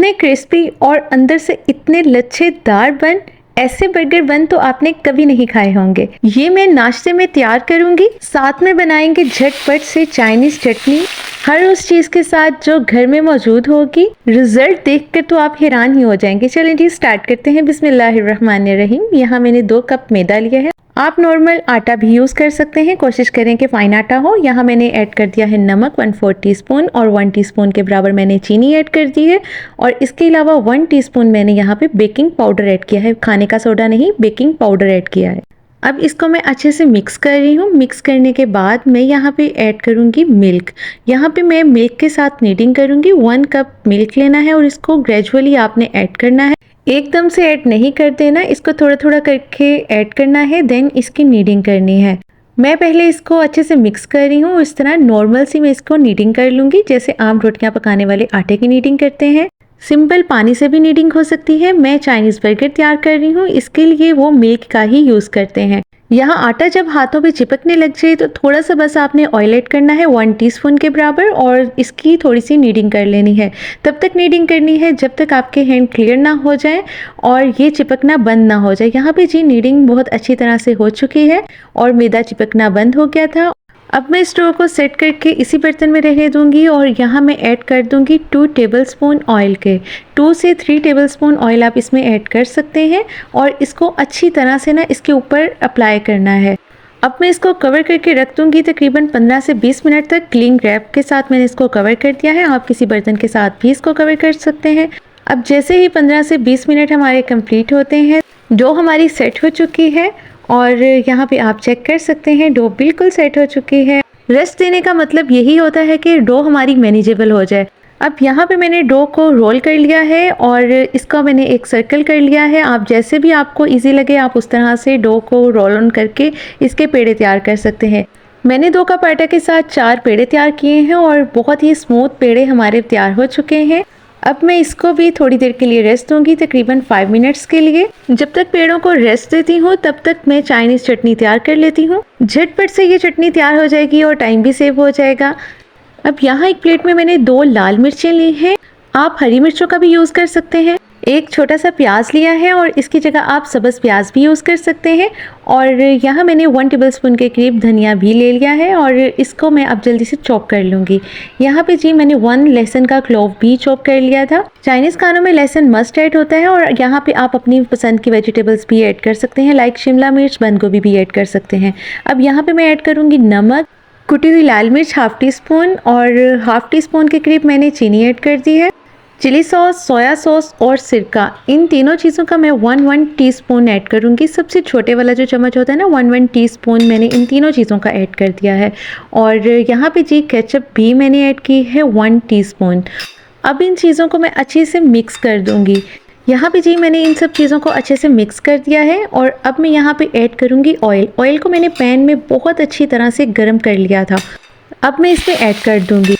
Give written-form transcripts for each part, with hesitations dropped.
इतने क्रिस्पी और अंदर से इतने लच्छेदार बन, ऐसे बर्गर बन तो आपने कभी नहीं खाए होंगे। ये मैं नाश्ते में तैयार करूंगी, साथ में बनाएंगे झटपट से चाइनीज चटनी, हर उस चीज के साथ जो घर में मौजूद होगी। रिजल्ट देखकर तो आप हैरान ही हो जाएंगे। चलिए जी स्टार्ट करते हैं। बिस्मिल्लाहिर्रहमानिर्रहीम। यहाँ मैंने 2 कप मैदा लिया है, आप नॉर्मल आटा भी यूज़ कर सकते हैं, कोशिश करें कि फाइन आटा हो। यहाँ मैंने ऐड कर दिया है नमक 1/4 टीस्पून और 1 टीस्पून के बराबर मैंने चीनी ऐड कर दी है। और इसके अलावा 1 टीस्पून मैंने यहाँ पे बेकिंग पाउडर ऐड किया है, खाने का सोडा नहीं, बेकिंग पाउडर ऐड किया है। अब इसको मैं अच्छे से मिक्स कर रही हूँ। मिक्स करने के बाद मैं यहाँ पे ऐड करूँगी मिल्क। यहाँ पे मैं मिल्क के साथ नीडिंग करूँगी। 1 कप मिल्क लेना है और इसको ग्रेजुअली आपने ऐड करना है, एकदम से ऐड नहीं कर देना, इसको थोड़ा थोड़ा करके ऐड करना है, देन इसकी नीडिंग करनी है। मैं पहले इसको अच्छे से मिक्स कर रही हूँ। इस तरह नॉर्मल सी मैं इसको नीडिंग कर लूँगी, जैसे आम रोटियाँ पकाने वाले आटे की नीडिंग करते हैं। सिंपल पानी से भी नीडिंग हो सकती है। मैं चाइनीज़ बर्गर तैयार कर रही हूँ, इसके लिए वो मिल्क का ही यूज़ करते हैं। यहाँ आटा जब हाथों पे चिपकने लग जाए तो थोड़ा सा बस आपने ऑयल ऐड करना है 1 टीस्पून के बराबर, और इसकी थोड़ी सी नीडिंग कर लेनी है। तब तक नीडिंग करनी है जब तक आपके हैंड क्लियर ना हो जाए और ये चिपकना बंद ना हो जाए। यहाँ पे जी नीडिंग बहुत अच्छी तरह से हो चुकी है और मैदा चिपकना बंद हो गया था। अब मैं स्टोव को सेट करके इसी बर्तन में रहने दूंगी और यहाँ मैं ऐड कर दूंगी 2 टेबलस्पून ऑयल के। 2 से 3 टेबलस्पून ऑयल आप इसमें ऐड कर सकते हैं और इसको अच्छी तरह से ना इसके ऊपर अप्लाई करना है। अब मैं इसको कवर करके रख दूंगी तकरीबन 15 से 20 मिनट तक। क्लिंग रैप के साथ मैंने इसको कवर कर दिया है, आप किसी बर्तन के साथ भी इसको कवर कर सकते हैं। अब जैसे ही 15 से 20 मिनट हमारे कंप्लीट होते हैं, डो हमारी सेट हो चुकी है और यहाँ पे आप चेक कर सकते हैं डो बिल्कुल सेट हो चुकी है। रेस्ट देने का मतलब यही होता है कि डो हमारी मैनेजेबल हो जाए। अब यहाँ पे मैंने डो को रोल कर लिया है और इसका मैंने एक सर्कल कर लिया है। आप जैसे भी आपको इजी लगे आप उस तरह से डो को रोल ऑन करके इसके पेड़े तैयार कर सकते हैं। मैंने 2 कप आटा के साथ 4 पेड़े तैयार किए हैं और बहुत ही स्मूथ पेड़े हमारे तैयार हो चुके हैं। अब मैं इसको भी थोड़ी देर के लिए रेस्ट दूंगी, तकरीबन 5 मिनट्स के लिए। जब तक पेड़ों को रेस्ट देती हूँ तब तक मैं चाइनीज़ चटनी तैयार कर लेती हूँ। झटपट से ये चटनी तैयार हो जाएगी और टाइम भी सेव हो जाएगा। अब यहाँ एक प्लेट में मैंने 2 लाल मिर्चें ली हैं, आप हरी मिर्चों का भी यूज़ कर सकते हैं। एक छोटा सा प्याज लिया है और इसकी जगह आप सब्ज़ प्याज भी यूज़ कर सकते हैं। और यहाँ मैंने 1 टेबलस्पून के करीब धनिया भी ले लिया है और इसको मैं अब जल्दी से चॉप कर लूँगी। यहाँ पे जी मैंने 1 लहसुन का क्लोव भी चॉप कर लिया था। चाइनीज़ खानों में लहसुन मस्ट ऐड होता है और यहाँ पे आप अपनी पसंद की वेजिटेबल्स भी ऐड कर सकते हैं, लाइक शिमला मिर्च, बंद गोभी भी ऐड कर सकते हैं। अब यहाँ पर मैं ऐड करूँगी नमक, कुटी हुई लाल मिर्च 1/2 टीस्पून और 1/2 टीस्पून के करीब मैंने चीनी ऐड कर दी है। चिली सॉस, सोया सॉस और सिरका, इन तीनों चीज़ों का मैं 1 टीस्पून ऐड करूँगी। सबसे छोटे वाला जो चम्मच होता है ना 1 टीस्पून मैंने इन तीनों चीज़ों का ऐड कर दिया है। और यहाँ पे जी केचप भी मैंने ऐड की है 1 टीस्पून। अब इन चीज़ों को मैं अच्छे से मिक्स कर दूँगी। यहाँ पे जी मैंने इन सब चीज़ों को अच्छे से मिक्स कर दिया है और अब मैं यहाँ पे ऐड करूँगी ऑयल। ऑयल को मैंने पैन में बहुत अच्छी तरह से गर्म कर लिया था, अब मैं इसमें ऐड कर दूँगी।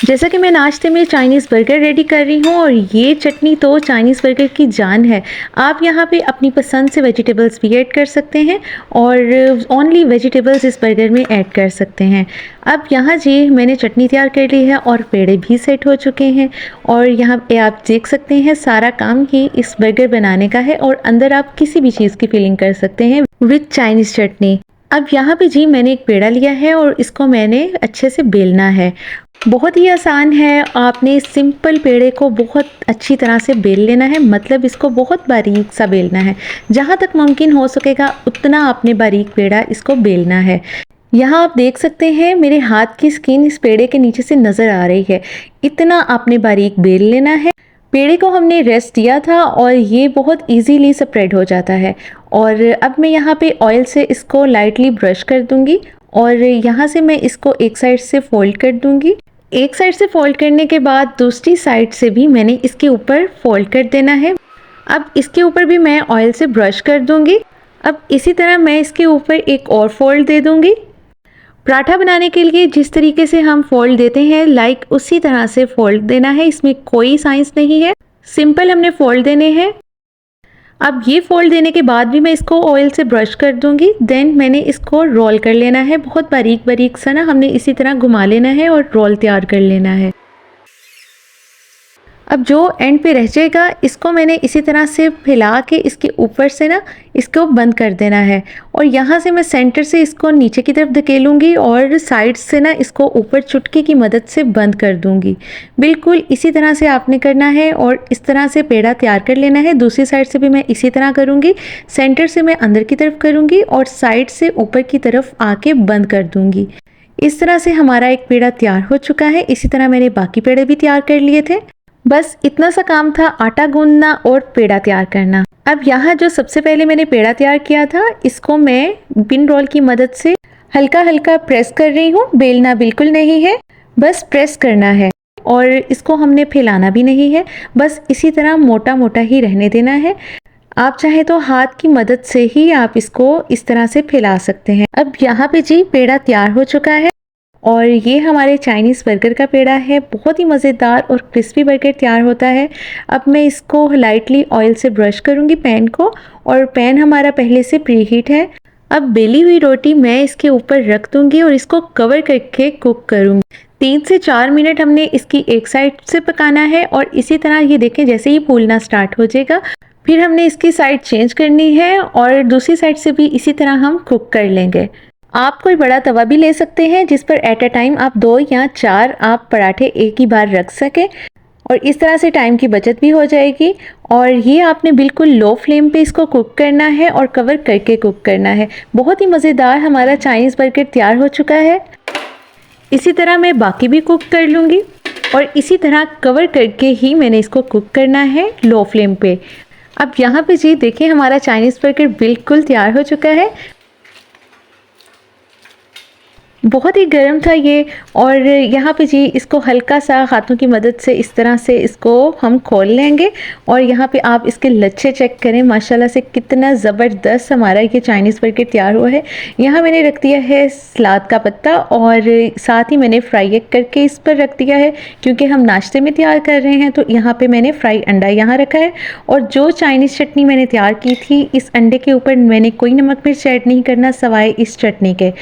जैसा कि मैं नाश्ते में चाइनीज़ बर्गर रेडी कर रही हूँ और ये चटनी तो चाइनीज़ बर्गर की जान है। आप यहाँ पे अपनी पसंद से वेजिटेबल्स भी ऐड कर सकते हैं और ओनली वेजिटेबल्स इस बर्गर में ऐड कर सकते हैं। अब यहाँ जी मैंने चटनी तैयार कर ली है और पेड़े भी सेट हो चुके हैं और यहाँ पे आप देख सकते हैं सारा काम ही इस बर्गर बनाने का है और अंदर आप किसी भी चीज़ की फीलिंग कर सकते हैं विद चाइनीज़ चटनी। अब यहाँ पे जी मैंने एक पेड़ा लिया है और इसको मैंने अच्छे से बेलना है। बहुत ही आसान है, आपने सिंपल पेड़े को बहुत अच्छी तरह से बेल लेना है, मतलब इसको बहुत बारीक सा बेलना है। जहाँ तक मुमकिन हो सकेगा उतना आपने बारीक पेड़ा इसको बेलना है। यहाँ आप देख सकते हैं मेरे हाथ की स्किन इस पेड़े के नीचे से नज़र आ रही है, इतना आपने बारीक बेल लेना है। पेड़े को हमने रेस्ट दिया था और ये बहुत इजीली स्प्रेड हो जाता है। और अब मैं यहाँ पे ऑयल से इसको लाइटली ब्रश कर दूँगी और यहाँ से मैं इसको एक साइड से फोल्ड कर दूँगी। एक साइड से फोल्ड करने के बाद दूसरी साइड से भी मैंने इसके ऊपर फोल्ड कर देना है। अब इसके ऊपर भी मैं ऑयल से ब्रश कर दूँगी। अब इसी तरह मैं इसके ऊपर एक और फोल्ड दे दूँगी। पराठा बनाने के लिए जिस तरीके से हम फोल्ड देते हैं लाइक उसी तरह से फोल्ड देना है, इसमें कोई साइंस नहीं है, सिंपल हमने फोल्ड देने हैं। अब ये फोल्ड देने के बाद भी मैं इसको ऑयल से ब्रश कर दूंगी। देन मैंने इसको रोल कर लेना है, बहुत बारीक बारीक सा ना हमने इसी तरह घुमा लेना है और रोल तैयार कर लेना है। अब जो एंड पे रह जाएगा इसको मैंने इसी तरह से फैला के इसके ऊपर से ना इसको बंद कर देना है और यहाँ से मैं सेंटर से इसको नीचे की तरफ धकेलूँगी और साइड से ना इसको ऊपर चुटकी की मदद से बंद कर दूँगी। बिल्कुल इसी तरह से आपने करना है और इस तरह से पेड़ा तैयार कर लेना है। दूसरी साइड से भी मैं इसी तरह करूँगी। सेंटर से मैं अंदर की तरफ करूँगी और साइड से ऊपर की तरफ आके बंद कर दूँगी। इस तरह से हमारा एक पेड़ा तैयार हो चुका है। इसी तरह मैंने बाकी पेड़े भी तैयार कर लिए थे। बस इतना सा काम था आटा गूंदना और पेड़ा तैयार करना। अब यहाँ जो सबसे पहले मैंने पेड़ा तैयार किया था इसको मैं पिन रोल की मदद से हल्का हल्का प्रेस कर रही हूँ। बेलना बिल्कुल नहीं है, बस प्रेस करना है और इसको हमने फैलाना भी नहीं है। बस इसी तरह मोटा मोटा ही रहने देना है। आप चाहे तो हाथ की मदद से ही आप इसको इस तरह से फैला सकते हैं। अब यहाँ पे जी पेड़ा तैयार हो चुका है और ये हमारे चाइनीज़ बर्गर का पेड़ा है। बहुत ही मज़ेदार और क्रिस्पी बर्गर तैयार होता है। अब मैं इसको लाइटली ऑयल से ब्रश करूँगी पैन को और पैन हमारा पहले से प्री हीट है। अब बेली हुई रोटी मैं इसके ऊपर रख दूँगी और इसको कवर करके कुक करूँगी। 3 से 4 मिनट हमने इसकी एक साइड से पकाना है और इसी तरह ये देखें जैसे ही फूलना स्टार्ट हो जाएगा फिर हमने इसकी साइड चेंज करनी है और दूसरी साइड से भी इसी तरह हम कुक कर लेंगे। आप कोई बड़ा तवा भी ले सकते हैं जिस पर एट अ टाइम आप 2 या 4 आप पराठे एक ही बार रख सकें और इस तरह से टाइम की बचत भी हो जाएगी। और ये आपने बिल्कुल लो फ्लेम पे इसको कुक करना है और कवर करके कुक करना है। बहुत ही मज़ेदार हमारा चाइनीज़ बर्गर तैयार हो चुका है। इसी तरह मैं बाकी भी कुक कर लूँगी और इसी तरह कवर करके ही मैंने इसको कुक करना है लो फ्लेम पे। अब यहाँ पे जी देखिए हमारा चाइनीज़ बर्गर बिल्कुल तैयार हो चुका है। बहुत ही गर्म था ये और यहाँ पे जी इसको हल्का सा हाथों की मदद से इस तरह से इसको हम खोल लेंगे और यहाँ पे आप इसके लच्छे चेक करें माशाल्लाह से कितना ज़बरदस्त हमारा ये चाइनीज़ बर्गर तैयार हुआ है। यहाँ मैंने रख दिया है सलाद का पत्ता और साथ ही मैंने फ्राई एग करके इस पर रख दिया है क्योंकि हम नाश्ते में तैयार कर रहे हैं। तो यहाँ पर मैंने फ्राई अंडा यहाँ रखा है और जो चाइनीज़ चटनी मैंने तैयार की थी इस अंडे के ऊपर मैंने कोई नमक मिर्च ऐड नहीं करना सवाए इस चटनी के।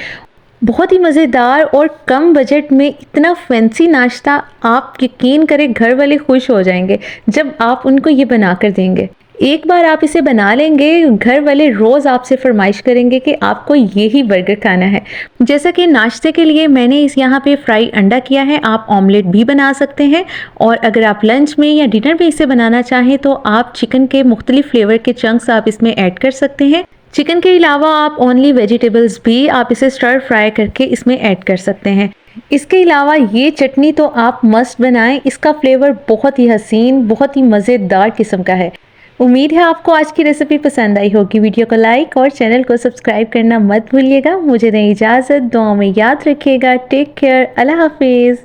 बहुत ही मज़ेदार और कम बजट में इतना फैंसी नाश्ता आप यकीन करें घर वाले खुश हो जाएंगे जब आप उनको ये बना कर देंगे। एक बार आप इसे बना लेंगे घर वाले रोज़ आपसे फरमाइश करेंगे कि आपको ये ही बर्गर खाना है। जैसा कि नाश्ते के लिए मैंने इस यहाँ पे फ्राई अंडा किया है, आप ऑमलेट भी बना सकते हैं और अगर आप लंच में या डिनर में इसे बनाना चाहें तो आप चिकन के मुख्तलिफ फ्लेवर के चंक्स आप इसमें ऐड कर सकते हैं। चिकन के अलावा आप ओनली वेजिटेबल्स भी आप इसे स्टर फ्राई करके इसमें ऐड कर सकते हैं। इसके अलावा ये चटनी तो आप मस्ट बनाएं। इसका फ्लेवर बहुत ही हसीन, बहुत ही मज़ेदार किस्म का है। उम्मीद है आपको आज की रेसिपी पसंद आई होगी। वीडियो को लाइक और चैनल को सब्सक्राइब करना मत भूलिएगा। मुझे दें इजाज़त, दुआ में याद रखिएगा। टेक केयर, अल्लाह हाफिज़।